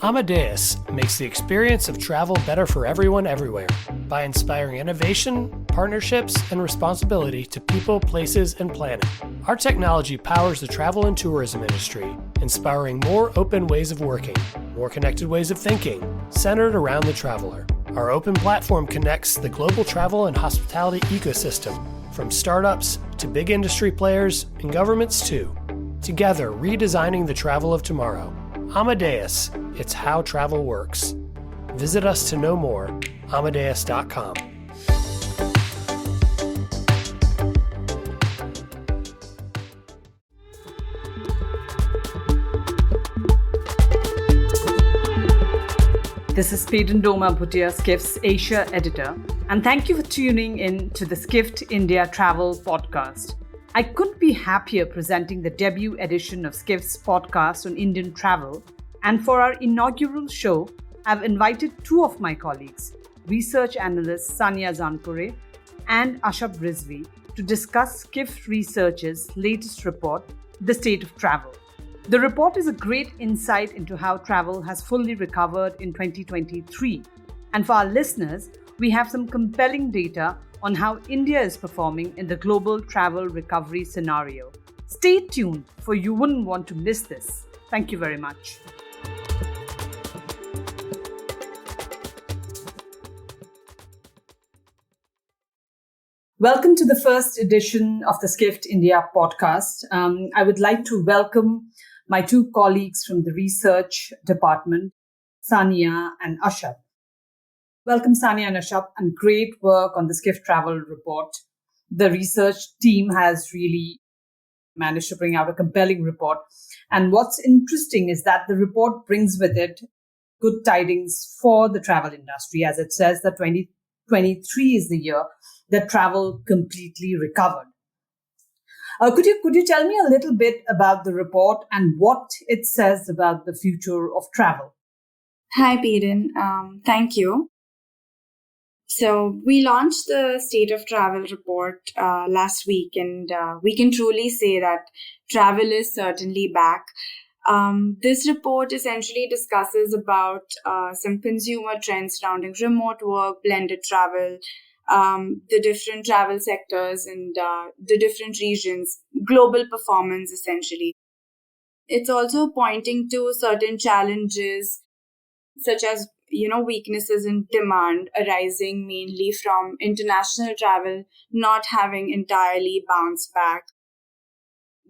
Amadeus makes the experience of travel better for everyone everywhere by inspiring innovation, partnerships, and responsibility to people, places, and planet. Our technology powers the travel and tourism industry, inspiring more open ways of working, more connected ways of thinking, centered around the traveler. Our open platform connects the global travel and hospitality ecosystem, from startups to big industry players and governments too. Together, redesigning the travel of tomorrow. Amadeus, it's how travel works. Visit us to know more, amadeus.com. This is Peden Doma, Bhutia, Skift's Asia editor, and thank you for tuning in to the Skift India Travel Podcast. I couldn't be happier presenting the debut edition of Skift's podcast on Indian travel, and for our inaugural show, I've invited two of my colleagues, research analysts Saniya Zanpure and Ashab Rizvi, to discuss Skift Research's latest report, The State of Travel. The report is a great insight into how travel has fully recovered in 2023. And for our listeners, we have some compelling data on how India is performing in the global travel recovery scenario. Stay tuned, for you wouldn't want to miss this. Thank you very much. Welcome to the first edition of the Skift India podcast. I would like to welcome my two colleagues from the research department, Saniya and Ashab. Welcome, Saniya and Ashab, and great work on the Skift Travel report. The research team has really managed to bring out a compelling report. And what's interesting is that the report brings with it good tidings for the travel industry, as it says that 2023 is the year that travel completely recovered. Could you tell me a little bit about the report and what it says about the future of travel? Hi, Peden. Thank you. So we launched the State of Travel report last week, and we can truly say that travel is certainly back. This report essentially discusses about some consumer trends surrounding remote work, blended travel, the different travel sectors and the different regions, global performance essentially. It's also pointing to certain challenges such as weaknesses in demand arising mainly from international travel not having entirely bounced back.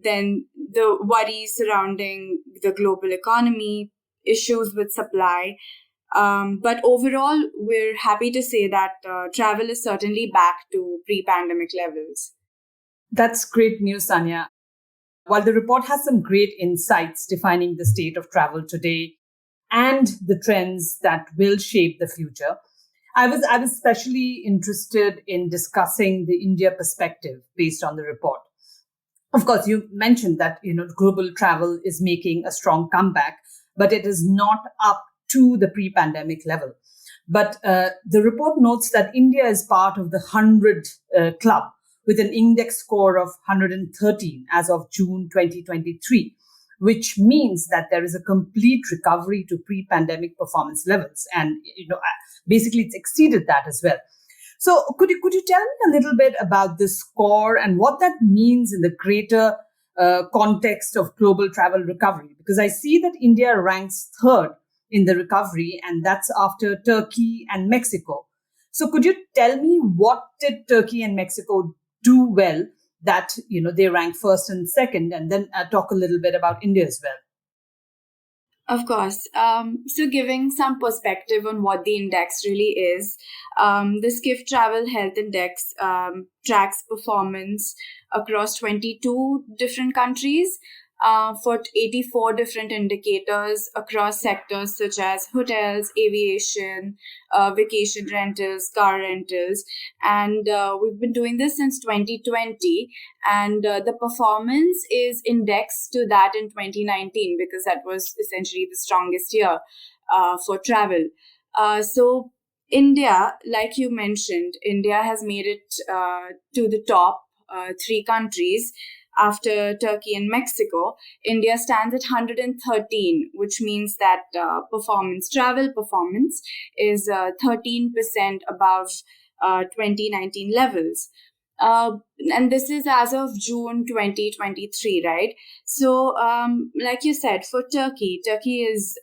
Then the worries surrounding the global economy, issues with supply. But overall, we're happy to say that travel is certainly back to pre-pandemic levels. That's great news, Saniya. While the report has some great insights defining the state of travel today and the trends that will shape the future, I was especially interested in discussing the India perspective based on the report. Of course, you mentioned that global travel is making a strong comeback, but it is not up to the pre-pandemic level. But the report notes that India is part of the 100 club with an index score of 113 as of June 2023, which means that there is a complete recovery to pre-pandemic performance levels. And, basically it's exceeded that as well. So could you tell me a little bit about this score and what that means in the greater context of global travel recovery? Because I see that India ranks third in the recovery, and that's after Turkey and Mexico. So could you tell me what did Turkey and Mexico do well that, they rank first and second, and then talk a little bit about India as well? Of course. So giving some perspective on what the index really is, the Skift Travel Health Index tracks performance across 22 different countries for 84 different indicators across sectors such as hotels, aviation, vacation rentals, car rentals. And we've been doing this since 2020. And the performance is indexed to that in 2019 because that was essentially the strongest year for travel. So India, like you mentioned, India has made it to the top three countries. after Turkey and Mexico. India stands at 113, which means that travel performance is 13% above 2019 levels. And this is as of June 2023, right? So, like you said, for Turkey's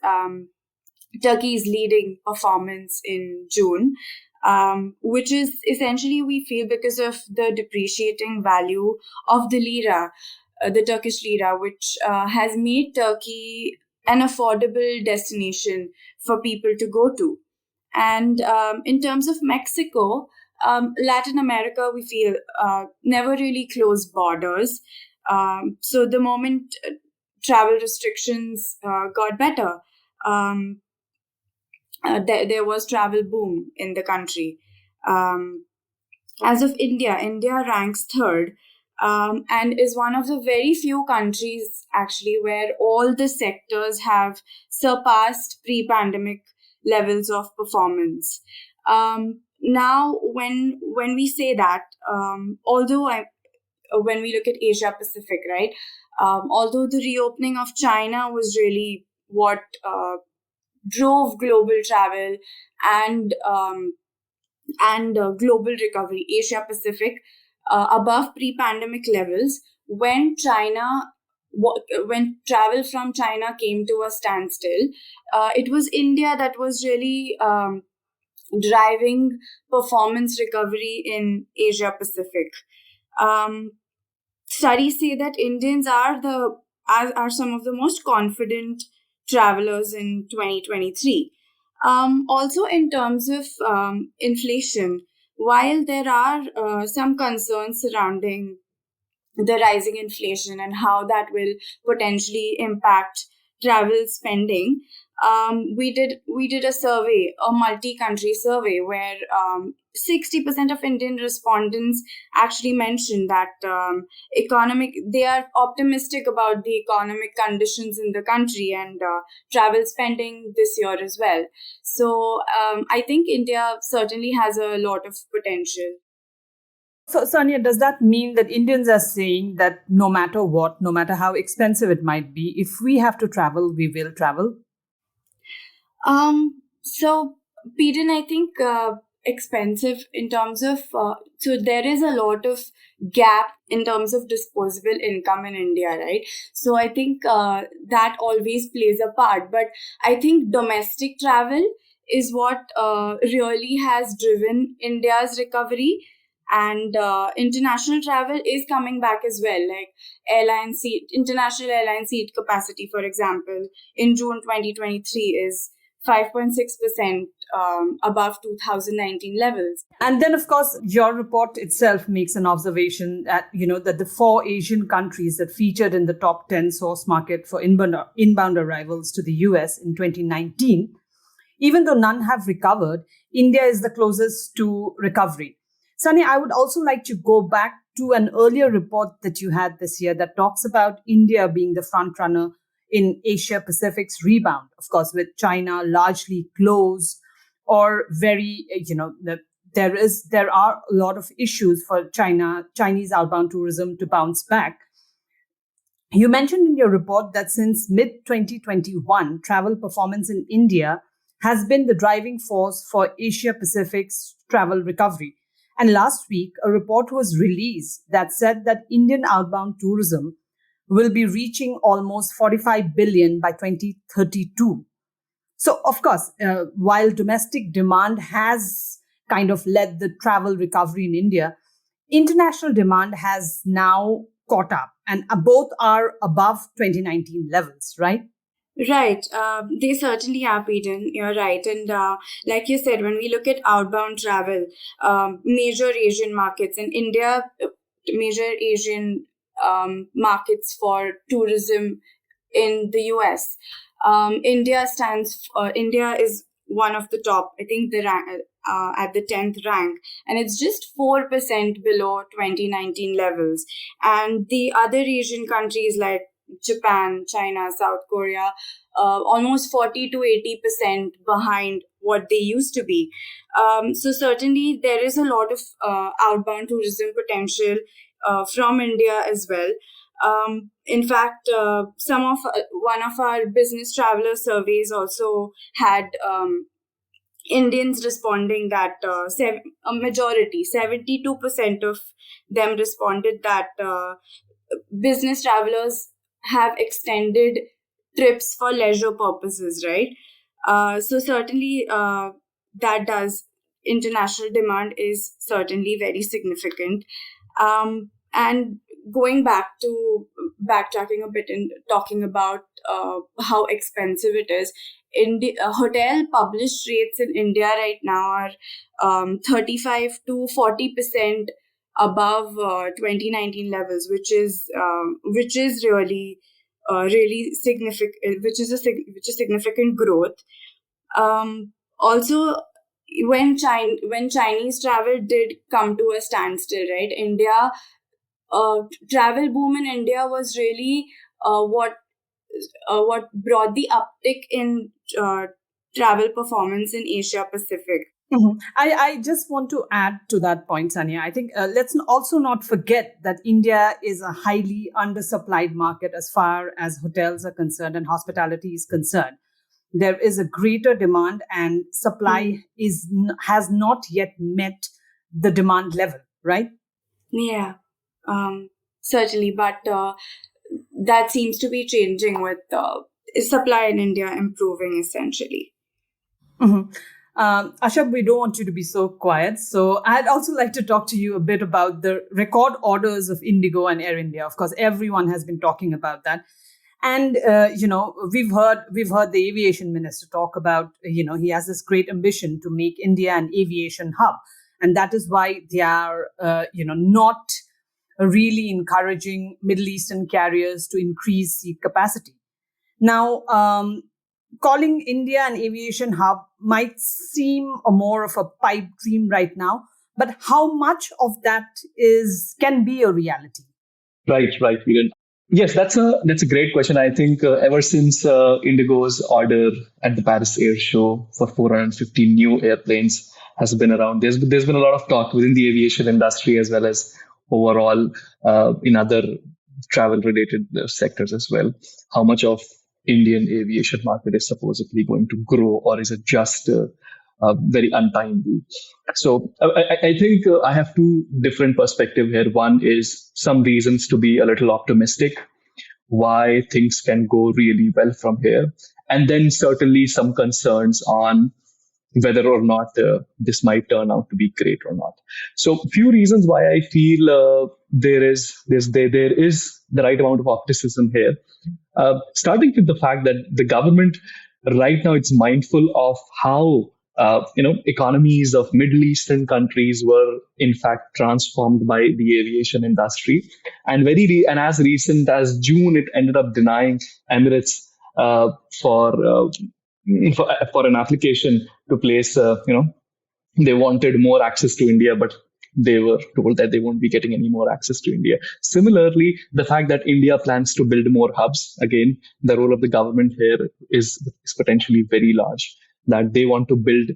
leading performance in June, which is essentially, we feel, because of the depreciating value of the lira, the Turkish lira, which has made Turkey an affordable destination for people to go to. And in terms of Mexico, Latin America, we feel, never really closed borders. So the moment travel restrictions got better, there was travel boom in the country. As of India ranks third, and is one of the very few countries actually where all the sectors have surpassed pre-pandemic levels of performance. Now, when we say that, when we look at Asia Pacific, right? Although the reopening of China was really what drove global travel and global recovery, Asia Pacific above pre-pandemic levels, when travel from China came to a standstill, it was India that was really driving performance recovery in Asia Pacific. Studies say that Indians are some of the most confident travelers in 2023. Also, in terms of inflation, while there are some concerns surrounding the rising inflation and how that will potentially impact travel spending, we did a survey, a multi-country survey, where 60% of Indian respondents actually mentioned that they are optimistic about the economic conditions in the country and travel spending this year as well. So I think India certainly has a lot of potential. So, Saniya, does that mean that Indians are saying that no matter what, no matter how expensive it might be, if we have to travel, we will travel? So, Peden, I think expensive in terms of, so there is a lot of gap in terms of disposable income in India, right? So I think that always plays a part. But I think domestic travel is what really has driven India's recovery. And international travel is coming back as well, like international airline seat capacity, for example, in June 2023 is 5.6% above 2019 levels. And then, of course, your report itself makes an observation that, that the 4 Asian countries that featured in the top 10 source market for inbound arrivals to the US in 2019, even though none have recovered, India is the closest to recovery. Sunny, I would also like to go back to an earlier report that you had this year that talks about India being the front runner in Asia Pacific's rebound, of course, with China largely closed or very, there are a lot of issues for Chinese outbound tourism to bounce back. You mentioned in your report that since mid-2021, travel performance in India has been the driving force for Asia Pacific's travel recovery. And last week, a report was released that said that Indian outbound tourism will be reaching almost 45 billion by 2032. So, of course, while domestic demand has kind of led the travel recovery in India, international demand has now caught up, and both are above 2019 levels, right? Right. They certainly are, Peden. You're right. And like you said, when we look at outbound travel, major Asian markets in India, major Asian markets for tourism in the US, India is one of the top, I think at the 10th rank, and it's just 4% below 2019 levels. And the other Asian countries like Japan, China, South Korea, almost 40 to 80% behind what they used to be. So certainly there is a lot of outbound tourism potential from India as well. In fact, one of our business traveler surveys also had Indians responding that a majority, 72% of them responded that business travelers have extended trips for leisure purposes, right? So certainly that does, international demand is certainly very significant. And going backtracking a bit and talking about how expensive it is, hotel published rates in India right now are 35 to 40% above 2019 levels, which is really significant, which is significant growth. Also, when Chinese travel did come to a standstill, right? Travel boom in India was really what brought the uptick in travel performance in Asia Pacific. Mm-hmm. I just want to add to that point, Saniya. I think let's also not forget that India is a highly undersupplied market as far as hotels are concerned and hospitality is concerned. There is a greater demand, and supply has not yet met the demand level, right? Yeah, certainly, but that seems to be changing with supply in India improving essentially. Mm-hmm. Ashab, we don't want you to be so quiet. So I'd also like to talk to you a bit about the record orders of Indigo and Air India. Of course, everyone has been talking about that. And, we've heard the aviation minister talk about, he has this great ambition to make India an aviation hub. And that is why they are, not really encouraging Middle Eastern carriers to increase seat capacity. Now, calling India an aviation hub might seem more of a pipe dream right now, but how much of that can be a reality? Right, Peden. Yes, that's a great question. I think ever since Indigo's order at the Paris Air Show for 450 new airplanes has been around, there's been a lot of talk within the aviation industry as well as overall in other travel related sectors as well. How much of Indian aviation market is supposedly going to grow, or is it just very untimely? So I think I have two different perspectives here. One is some reasons to be a little optimistic, why things can go really well from here, and then certainly some concerns on whether or not this might turn out to be great or not. So few reasons why I feel there is the right amount of optimism here. Starting with the fact that the government right now, it's mindful of how economies of Middle Eastern countries were in fact transformed by the aviation industry, and and as recent as June, it ended up denying Emirates for an application to place. They wanted more access to India, but they were told that they won't be getting any more access to India. Similarly, the fact that India plans to build more hubs, again, the role of the government here is potentially very large, that they want to build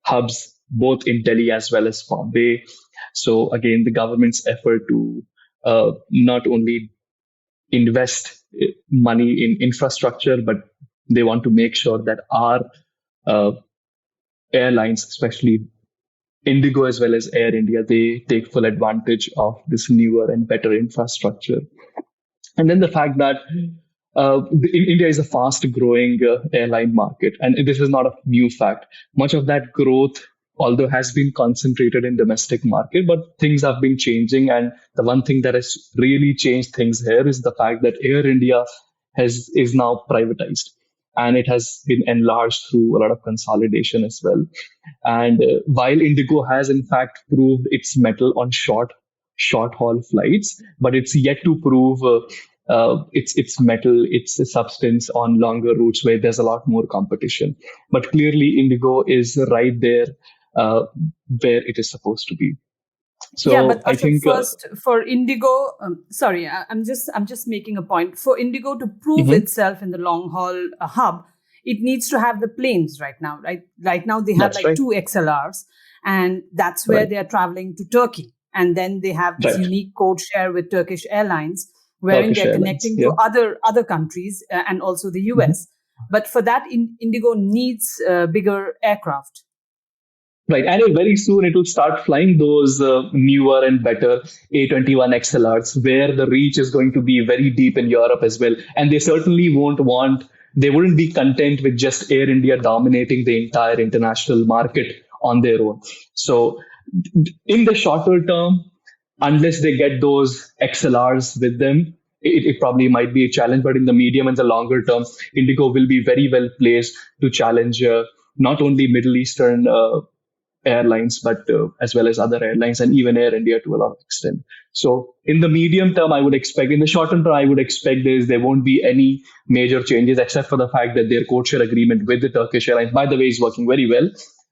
hubs both in Delhi as well as Bombay. So again, the government's effort to not only invest money in infrastructure, but they want to make sure that our airlines, especially Indigo as well as Air India, they take full advantage of this newer and better infrastructure. And then the fact that India is a fast growing airline market. And this is not a new fact. Much of that growth, although has been concentrated in domestic market, but things have been changing. And the one thing that has really changed things here is the fact that Air India is now privatized. And it has been enlarged through a lot of consolidation as well. And while Indigo has in fact proved its mettle on short haul flights, but it's yet to prove its metal, its substance on longer routes where there's a lot more competition. But clearly, Indigo is right there where it is supposed to be. So yeah, but I think first for Indigo, I'm just making a point. For Indigo to prove itself in the long haul hub, it needs to have the planes right now. Right now they have two XLRs, and that's where they are traveling to Turkey, and then they have this unique code share with Turkish Airlines. wherein Turkish they're Airlines. connecting Yeah. to other countries and also the US. But for that, Indigo needs bigger aircraft. Right, and very soon it will start flying those newer and better A21 XLRs, where the reach is going to be very deep in Europe as well. And they certainly they wouldn't be content with just Air India dominating the entire international market on their own. So, in the shorter term, unless they get those XLRs with them, it probably might be a challenge. But in the medium and the longer term, Indigo will be very well placed to challenge not only Middle Eastern airlines, but as well as other airlines and even Air India to a lot of extent. So in the medium term, in the short term, I would expect there won't be any major changes except for the fact that their codeshare agreement with the Turkish Airlines, by the way, is working very well.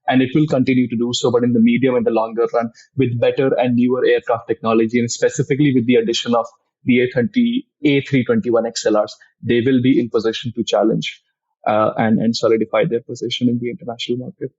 And it will continue to do so. But in the medium and the longer run, with better and newer aircraft technology, and specifically with the addition of the A321 XLRs, they will be in position to challenge and solidify their position in the international market.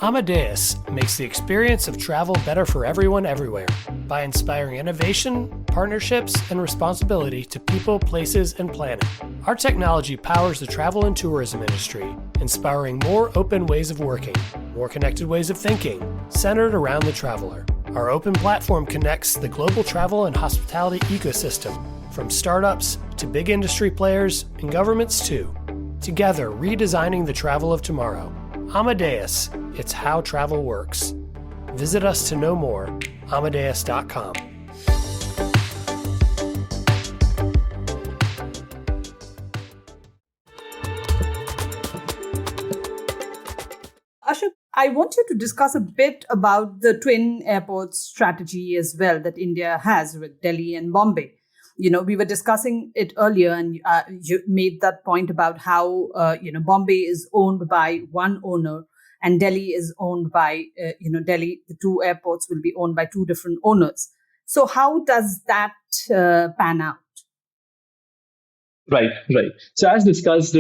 Amadeus makes the experience of travel better for everyone everywhere by inspiring innovation, partnerships, and responsibility to people, places, and planet. Our technology powers the travel and tourism industry, inspiring more open ways of working, more connected ways of thinking, centered around the traveler. Our open platform connects the global travel and hospitality ecosystem, from startups to big industry players and governments too. Together, redesigning the travel of tomorrow. Amadeus, it's how travel works. Visit us to know more, amadeus.com. Ashab, I want you to discuss a bit about the twin airports strategy as well that India has with Delhi and Bombay. We were discussing it earlier, and you made that point about how, Bombay is owned by one owner and Delhi is owned by, Delhi, the two airports will be owned by two different owners. So how does that pan out? Right. So as discussed,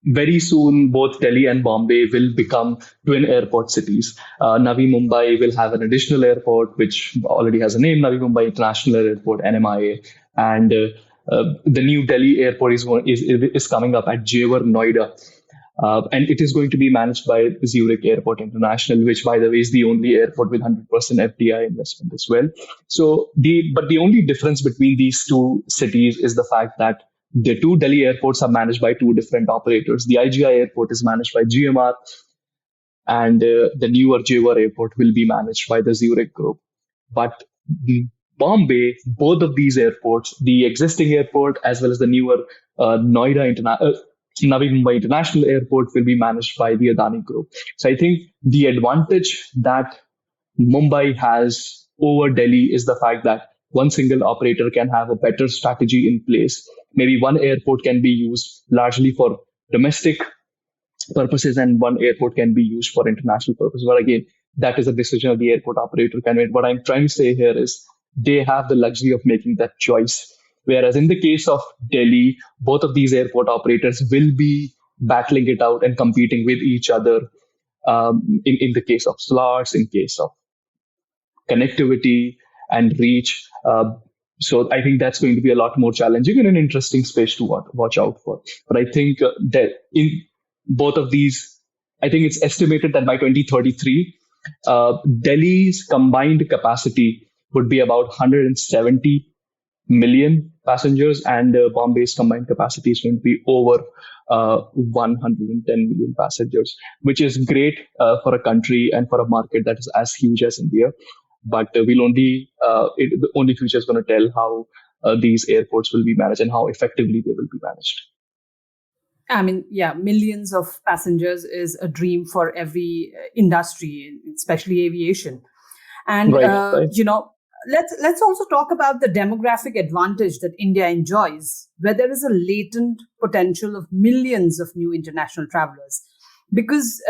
very soon both Delhi and Bombay will become twin airport cities. Navi Mumbai will have an additional airport, which already has a name, Navi Mumbai International Airport, NMIA. And the new Delhi airport is coming up at Jewar, Noida. And it is going to be managed by Zurich Airport International, which, by the way, is the only airport with 100% FDI investment as well. So the only difference between these two cities is the fact that the two Delhi airports are managed by two different operators. The IGI airport is managed by GMR, and the newer Jewar airport will be managed by the Zurich group. But Bombay, both of these airports, the existing airport as well as the newer Navi Mumbai International Airport, will be managed by the Adani Group. So I think the advantage that Mumbai has over Delhi is the fact that one single operator can have a better strategy in place. Maybe one airport can be used largely for domestic purposes and one airport can be used for international purposes. But again, that is a decision of the airport operator can make. What I'm trying to say here is they have the luxury of making that choice. Whereas in the case of Delhi, both of these airport operators will be battling it out and competing with each other in the case of slots, in case of connectivity and reach. So I think that's going to be a lot more challenging and an interesting space to watch out for. But I think that in both of these, I think it's estimated that by 2033, Delhi's combined capacity would be about 170 million passengers, and Bombay's combined capacity is going to be over 110 million passengers, which is great for a country and for a market that is as huge as India. But the only future is going to tell how these airports will be managed and how effectively they will be managed. I mean, yeah, millions of passengers is a dream for every industry, especially aviation. And, right. Let's also talk about the demographic advantage that India enjoys, where there is a latent potential of millions of new international travelers. Because,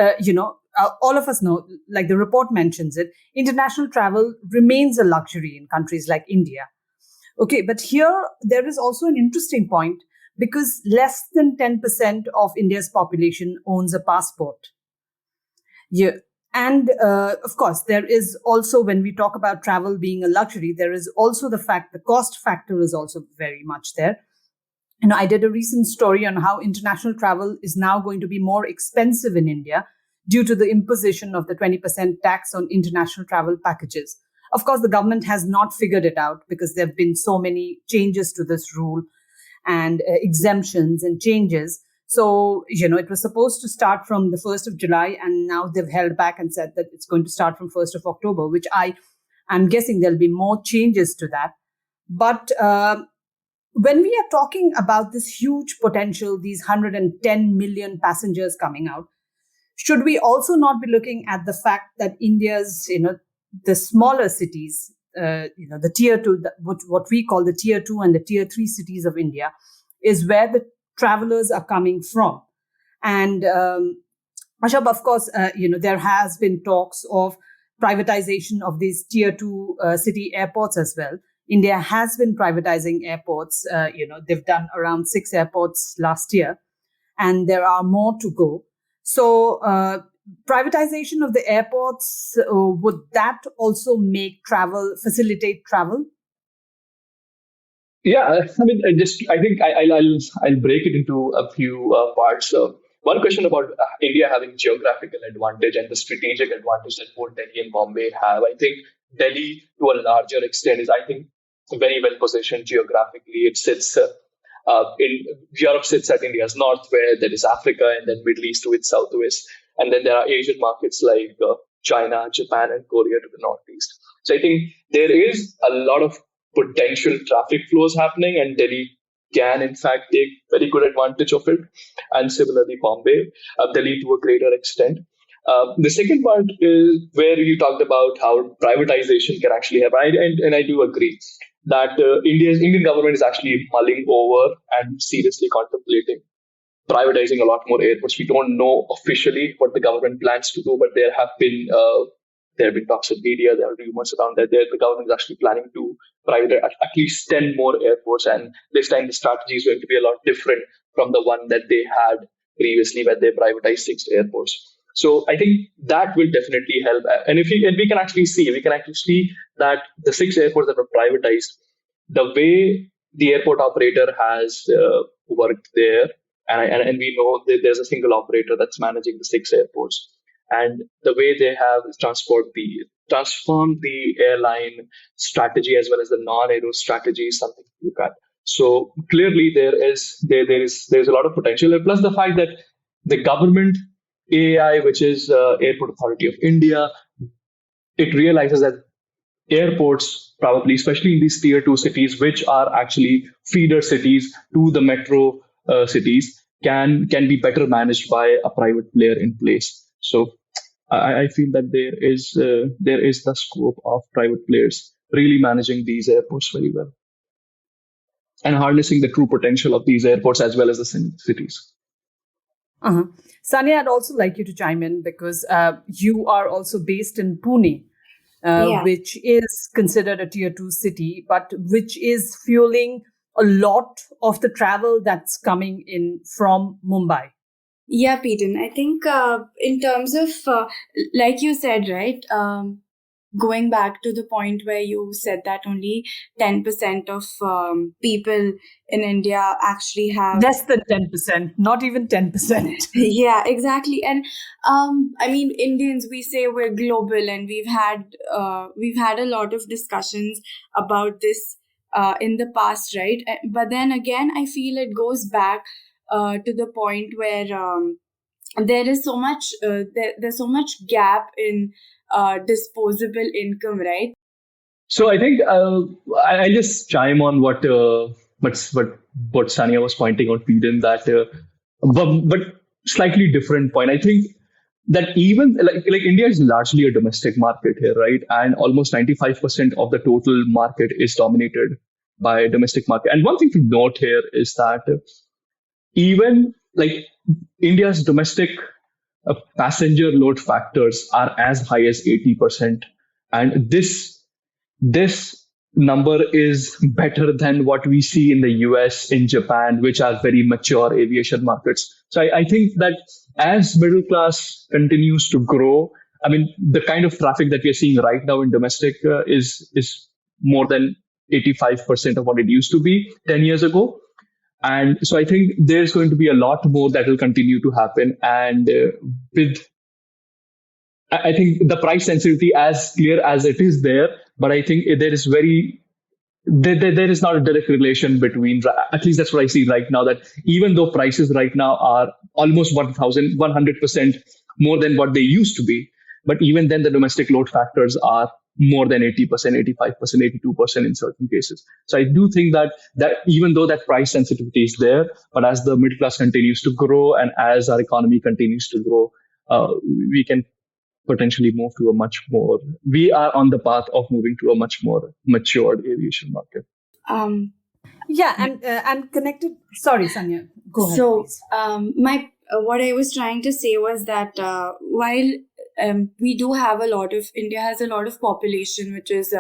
all of us know, like the report mentions it, international travel remains a luxury in countries like India. Okay, but here there is also an interesting point because less than 10% of India's population owns a passport. Yeah. And of course, there is also, when we talk about travel being a luxury, there is also the cost factor is also very much there. I did a recent story on how international travel is now going to be more expensive in India due to the imposition of the 20% tax on international travel packages. Of course, the government has not figured it out because there have been so many changes to this rule and exemptions and changes. So, it was supposed to start from the 1st of July, and now they've held back and said that it's going to start from 1st of October, which I'm guessing there'll be more changes to that. But when we are talking about this huge potential, these 110 million passengers coming out, should we also not be looking at the fact that India's, the smaller cities, the tier two, what we call the tier two and the tier three cities of India, is where the travelers are coming from? And Ashab, of course, there has been talks of privatization of these tier two city airports as well. India has been privatizing airports. They've done around 6 airports last year, and there are more to go. So privatization of the airports, would that also facilitate travel? Yeah, I mean, I think I'll break it into a few parts. One question about India having geographical advantage and the strategic advantage that both Delhi and Bombay have. I think Delhi, to a larger extent, is, I think, very well positioned geographically. It sits in Europe, sits at India's north, where there is Africa, and then Middle East to its southwest, and then there are Asian markets like China, Japan, and Korea to the northeast. So I think there is a lot of potential traffic flows happening, and Delhi can in fact take very good advantage of it, and similarly Bombay, Delhi to a greater extent. The second part is where you talked about how privatization can actually happen, and I do agree that Indian government is actually mulling over and seriously contemplating privatizing a lot more airports. We don't know officially what the government plans to do, but there have been talks in media, there are rumors around that the government is actually planning to privatize at least 10 more airports, and this time the strategy is going to be a lot different from the one that they had previously, where they privatized 6 airports. So I think that will definitely help. And we can actually see that the 6 airports that were privatized, the way the airport operator has worked there, and we know that there's a single operator that's managing the 6 airports, and the way they have transformed the airline strategy as well as the non-aero strategy is something to look at. So clearly there's a lot of potential. And plus the fact that the government, AAI, which is Airport Authority of India, it realizes that airports, probably, especially in these tier 2 cities, which are actually feeder cities to the metro cities, can be better managed by a private player in place. So I feel that there is the scope of private players really managing these airports very well and harnessing the true potential of these airports as well as the cities. Uh-huh. Saniya, I'd also like you to chime in because you are also based in Pune, which is considered a tier 2 city, but which is fueling a lot of the travel that's coming in from Mumbai. Yeah, Peden, I think in terms of, like you said, right, going back to the point where you said that only 10% of people in India actually have... Less than 10%, not even 10%. Yeah, exactly. And I mean, Indians, we say we're global, and we've had a lot of discussions about this in the past, right? But then again, I feel it goes back to the point where there is so much there's so much gap in disposable income, right? So I think I just chime on what Saniya was pointing out, Peden, that but slightly different point. I think that even like India is largely a domestic market here, right? And almost 95% of the total market is dominated by domestic market. And one thing to note here is that even like India's domestic passenger load factors are as high as 80%. And this number is better than what we see in the US, in Japan, which are very mature aviation markets. So I think that as middle class continues to grow, I mean, the kind of traffic that we're seeing right now in domestic is more than 85% of what it used to be 10 years ago. And so I think there's going to be a lot more that will continue to happen. And with I think the price sensitivity as clear as it is there, but I think there is there is not a direct relation between, at least that's what I see right now, that even though prices right now are almost 1,100% more than what they used to be, but even then the domestic load factors are more than 80%, 85%, 82% in certain cases. So I do think that even though that price sensitivity is there, but as the middle class continues to grow and as our economy continues to grow, we can potentially move to a much more, we are on the path of moving to a much more matured aviation market. Um, Yeah, and connected. Sorry, Saniya, go ahead. so Please. my what I was trying to say was that while we do have India has a lot of population, which is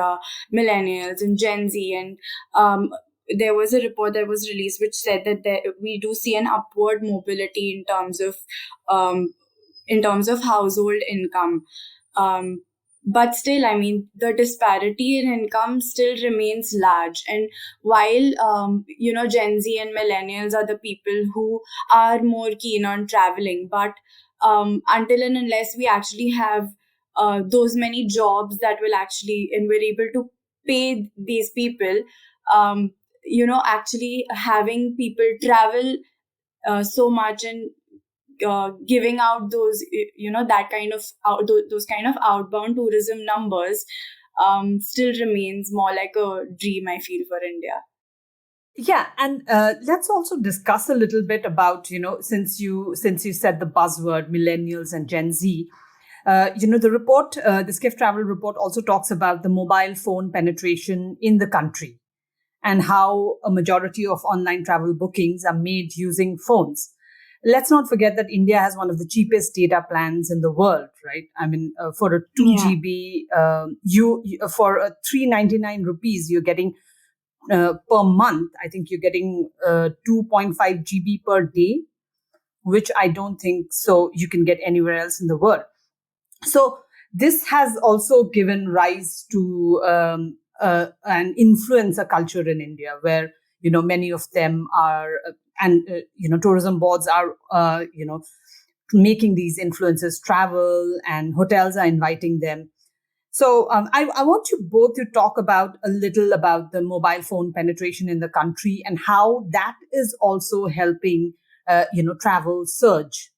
millennials and Gen Z, and there was a report that was released which said that we do see an upward mobility um, in terms of household income. Um, but still, I mean, the disparity in income still remains large. And while, Gen Z and millennials are the people who are more keen on traveling, but until and unless we actually have those many jobs that will actually, and we're able to pay these people, actually having people travel so much and giving out those that kind of those kind of outbound tourism numbers still remains more like a dream, I feel, for India. Yeah, and let's also discuss a little bit about, since you said the buzzword millennials and Gen Z. The report, the Skift travel report, also talks about the mobile phone penetration in the country and how a majority of online travel bookings are made using phones. Let's not forget that India has one of the cheapest data plans in the world, right? I mean, for a 2 GB, for a 399 rupees, you're getting per month. I think you're getting 2.5 GB per day, which I don't think so you can get anywhere else in the world. So this has also given rise to an influencer culture in India, where many of them are, and tourism boards are making these influencers travel, and hotels are inviting them. So I want you both to talk about a little about the mobile phone penetration in the country and how that is also helping travel surge.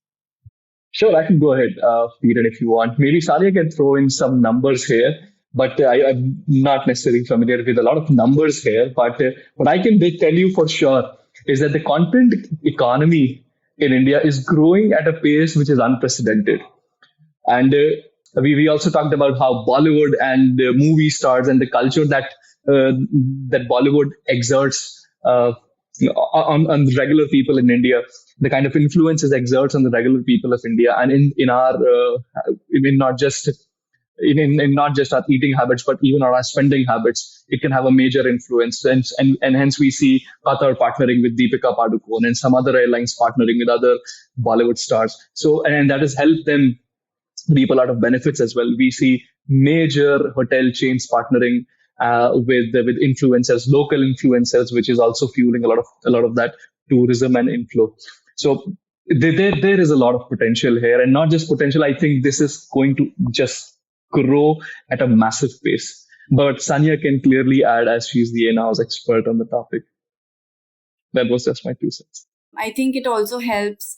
Sure, I can go ahead, Peter, if you want. Maybe Saniya can throw in some numbers here, but I'm not necessarily familiar with a lot of numbers here. But what I can tell you for sure is that the content economy in India is growing at a pace which is unprecedented. And we also talked about how Bollywood and movie stars and the culture that Bollywood exerts on the regular people in India, the kind of influences exerts on the regular people of India, and in our in not just in not just our eating habits, but even our spending habits, it can have a major influence. And hence we see Qatar partnering with Deepika Padukone and some other airlines partnering with other Bollywood stars. So, and that has helped them reap a lot of benefits as well. We see major hotel chains partnering with influencers, local influencers, which is also fueling a lot of that tourism and inflow. So there is a lot of potential here, and not just potential. I think this is going to just grow at a massive pace. But Saniya can clearly add, as she's the in-house expert on the topic. That was just my 2 cents. I think it also helps.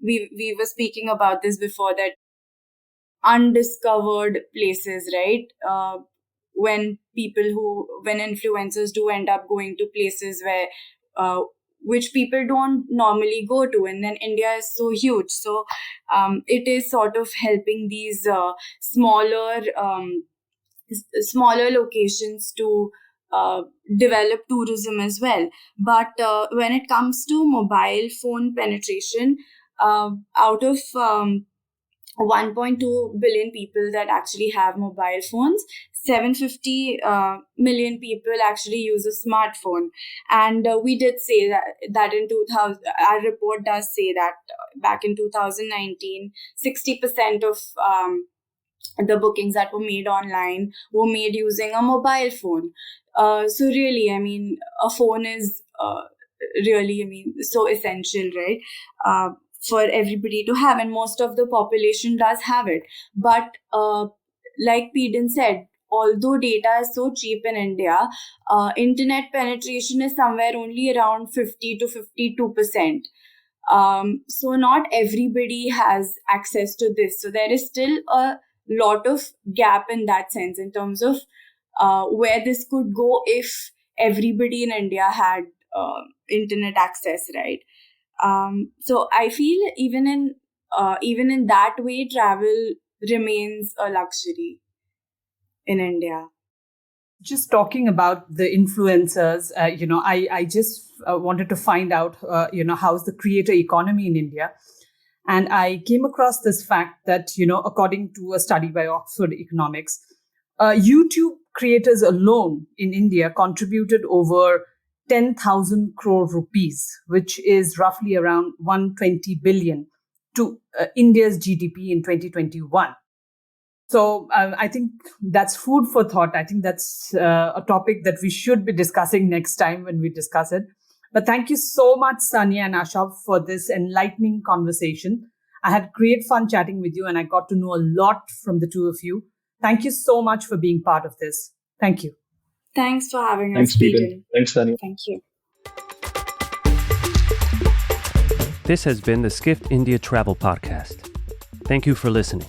We were speaking about this before, that undiscovered places, right? When influencers do end up going to places where which people don't normally go to, and then India is so huge, so it is sort of helping these smaller locations to develop tourism as well. But when it comes to mobile phone penetration, out of 1.2 billion people that actually have mobile phones, 750 million people actually use a smartphone. And we did say that in 2000, our report does say that back in 2019, 60% of the bookings that were made online were made using a mobile phone. So really, I mean, a phone is really, I mean, so essential, right? For everybody to have, and most of the population does have it. But like Peden said, although data is so cheap in India, internet penetration is somewhere only around 50 to 52%. So not everybody has access to this. So there is still a lot of gap in that sense in terms of where this could go if everybody in India had internet access, right? So I feel even in that way, travel remains a luxury in India. Just talking about the influencers, I just wanted to find out, how's the creator economy in India. And I came across this fact that, according to a study by Oxford Economics, YouTube creators alone in India contributed over 10,000 crore rupees, which is roughly around 120 billion to India's GDP in 2021. So I think that's food for thought. I think that's a topic that we should be discussing next time when we discuss it. But thank you so much, Saniya and Ashab, for this enlightening conversation. I had great fun chatting with you, and I got to know a lot from the two of you. Thank you so much for being part of this. Thank you. Thanks for having Thanks, us, Peden. Peden. Thanks, Saniya. Thank you. This has been the Skift India Travel Podcast. Thank you for listening.